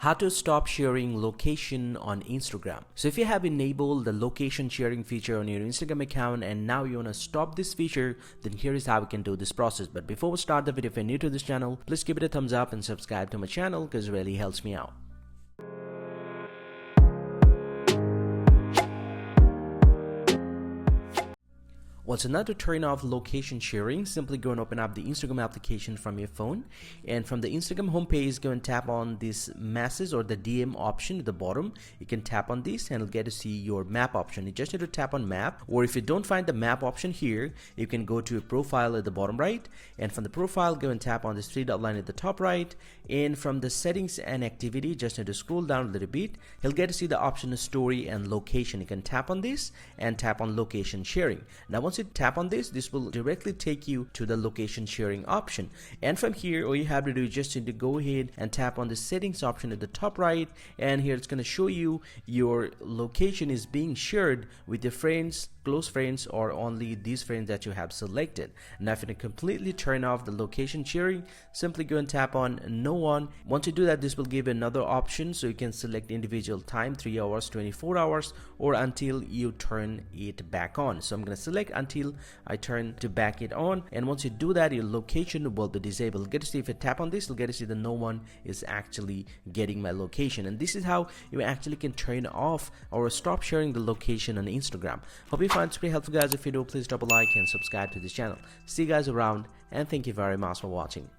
How to stop sharing location on Instagram. So if you have enabled the location sharing feature on your Instagram account and now you want to stop this feature, then here is how we can do this process. But before we start the video, if you're new to this channel, please give it a thumbs up and subscribe to my channel because it really helps me out. Well, so now to turn off location sharing, simply go and open up the Instagram application from your phone, and from the Instagram homepage, go and tap on this message or the DM option at the bottom. You can tap on this and you'll get to see your map option. You just need to tap on map, or if you don't find the map option here, you can go to a profile at the bottom right, and from the profile, go and tap on this three dot line at the top right, and from the settings and activity, just need to scroll down a little bit. You'll get to see the option of story and location. You can tap on this and tap on location sharing. Now once you tap on this will directly take you to the location sharing option, and from here all you have to do is just need to go ahead and tap on the settings option at the top right, and here it's going to show you your location is being shared with your friends, close friends, or only these friends that you have selected. Now if you completely turn off the location sharing, simply go and tap on no one. Once you do that, this will give another option, so you can select individual time, 3 hours, 24 hours, or until you turn it back on. So I'm going to select until I turn to back it on, and once you do that, your location will be disabled. Get to see, if you tap on this, you'll get to see that no one is actually getting my location, and this is how you actually can turn off or stop sharing the location on Instagram. Hope you find this pretty helpful, guys. If you do, please drop a like and subscribe to this channel. See you guys around, and thank you very much for watching.